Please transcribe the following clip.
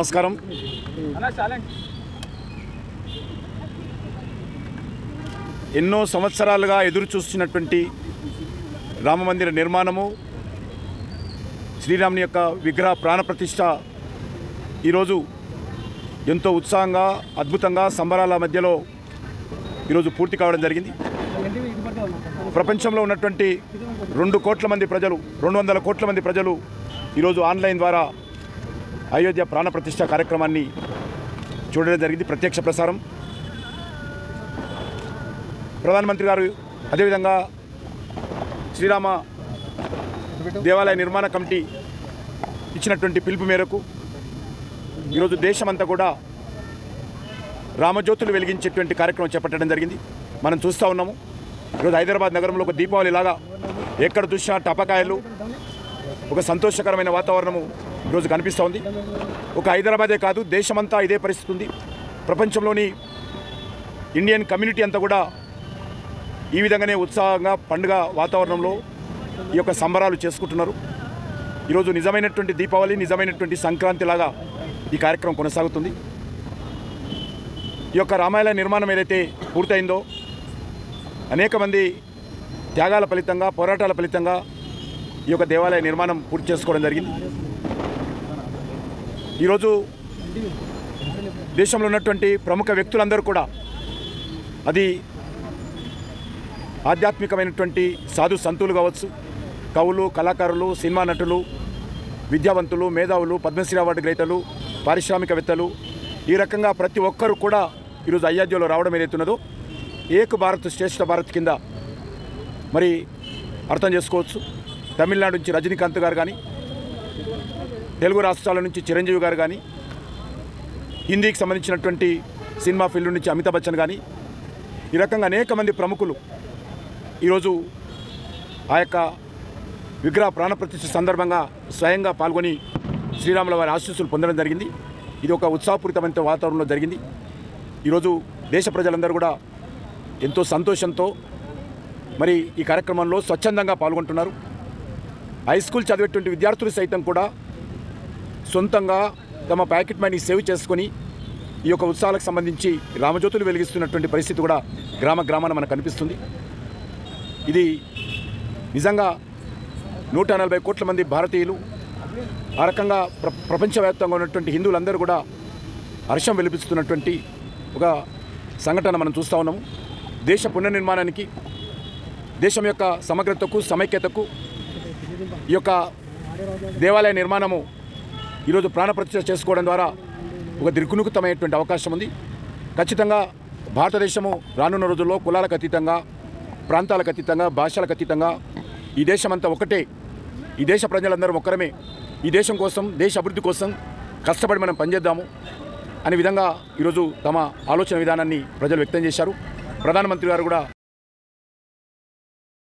నమస్కారం. ఎన్నో సంవత్సరాలుగా ఎదురు చూస్తున్నటువంటి రామమందిర నిర్మాణము, శ్రీరాముని యొక్క విగ్రహ ప్రాణప్రతిష్ఠ ఈరోజు ఎంతో ఉత్సాహంగా, అద్భుతంగా సంబరాల మధ్యలో ఈరోజు పూర్తి కావడం జరిగింది. ప్రపంచంలో ఉన్నటువంటి 2 కోట్ల మంది ప్రజలు, 200 కోట్ల మంది ప్రజలు ఈరోజు ఆన్లైన్ ద్వారా అయోధ్య ప్రాణప్రతిష్ఠ కార్యక్రమాన్ని చూడడం జరిగింది. ప్రత్యక్ష ప్రసారం ప్రధానమంత్రి గారు, అదేవిధంగా శ్రీరామ దేవాలయ నిర్మాణ కమిటీ ఇచ్చినటువంటి పిలుపు మేరకు ఈరోజు దేశమంతా కూడా రామజ్యోతులు వెలిగించేటువంటి కార్యక్రమం చేపట్టడం జరిగింది. మనం చూస్తూ ఉన్నాము. ఈరోజు హైదరాబాద్ నగరంలో ఒక దీపావళి లాగా ఎక్కడ చూసినా టపాకాయలు, ఒక సంతోషకరమైన వాతావరణము ఈరోజు కనిపిస్తూ ఉంది. ఒక హైదరాబాదే కాదు, దేశమంతా ఇదే పరిస్థితి ఉంది. ప్రపంచంలోని ఇండియన్ కమ్యూనిటీ అంతా కూడా ఈ విధంగానే ఉత్సాహంగా పండుగ వాతావరణంలో ఈ యొక్క సంబరాలు చేసుకుంటున్నారు. ఈరోజు నిజమైనటువంటి దీపావళి, నిజమైనటువంటి సంక్రాంతి లాగా ఈ కార్యక్రమం కొనసాగుతుంది. ఈ యొక్క రామాలయ నిర్మాణం ఏదైతే పూర్తయిందో, అనేక మంది త్యాగాల ఫలితంగా, పోరాటాల ఫలితంగా ఈ యొక్క దేవాలయ నిర్మాణం పూర్తి చేసుకోవడం జరిగింది. ఈరోజు దేశంలో ఉన్నటువంటి ప్రముఖ వ్యక్తులందరూ కూడా, అది ఆధ్యాత్మికమైనటువంటి సాధు సంతులు కావచ్చు, కవులు, కళాకారులు, సినిమా నటులు, విద్యావంతులు, మేధావులు, పద్మశ్రీ అవార్డు గ్రహీతలు, పారిశ్రామికవేత్తలు, ఈ రకంగా ప్రతి ఒక్కరూ కూడా ఈరోజు అయోధ్యలో రావడం ఏదైతున్నదో ఏక్ భారత్ శ్రేష్ఠ భారత్ కింద మరి అర్థం చేసుకోవచ్చు. తమిళనాడు నుంచి రజనీకాంత్ గారు కానీ, తెలుగు రాష్ట్రాల నుంచి చిరంజీవి గారు కానీ, హిందీకి సంబంధించినటువంటి సినిమా ఫీల్డ్ నుంచి అమితాబ్ బచ్చన్ కానీ, ఈ రకంగా అనేక మంది ప్రముఖులు ఈరోజు ఆ యొక్క విగ్రహ ప్రాణప్రతిష్ఠ సందర్భంగా స్వయంగా పాల్గొని శ్రీరాముల వారి ఆశీస్సులు పొందడం జరిగింది. ఇది ఒక ఉత్సాహపూరితమైన వాతావరణంలో జరిగింది. ఈరోజు దేశ ప్రజలందరూ కూడా ఎంతో సంతోషంతో మరి ఈ కార్యక్రమంలో స్వచ్ఛందంగా పాల్గొంటున్నారు. హై స్కూల్ చదివేటువంటి విద్యార్థులు సైతం కూడా సొంతంగా తమ ప్యాకెట్ మనీ సేవ్ చేసుకొని ఈ యొక్క ఉత్సవాలకు సంబంధించి రామజ్యోతులు వెలిగిస్తున్నటువంటి పరిస్థితి కూడా గ్రామ గ్రామాన మనకు కనిపిస్తుంది. ఇది నిజంగా 140 కోట్ల మంది భారతీయులు, ఆ రకంగా ప్రపంచవ్యాప్తంగా ఉన్నటువంటి హిందువులందరూ కూడా హర్షం వెలిపిస్తున్నటువంటి ఒక సంఘటన మనం చూస్తూ ఉన్నాము. దేశ పునర్నిర్మాణానికి, దేశం యొక్క సమగ్రతకు, సమైక్యతకు ఈ యొక్క దేవాలయ నిర్మాణము ఈరోజు ప్రాణప్రతిష్ఠ చేసుకోవడం ద్వారా ఒక దిక్కునుకుతమైనటువంటి అవకాశం ఉంది. ఖచ్చితంగా భారతదేశము రానున్న రోజుల్లో కులాలకు అతీతంగా, ప్రాంతాలకు అతీతంగా, భాషలకు అతీతంగా ఈ దేశమంతా ఒకటే. ఈ దేశ ప్రజలందరం ఒక్కరమే. ఈ దేశం కోసం, దేశ అభివృద్ధి కోసం కష్టపడి మనం పనిచేద్దాము అనే విధంగా ఈరోజు తమ ఆలోచన విధానాన్ని ప్రజలు వ్యక్తం చేశారు. ప్రధానమంత్రి గారు కూడా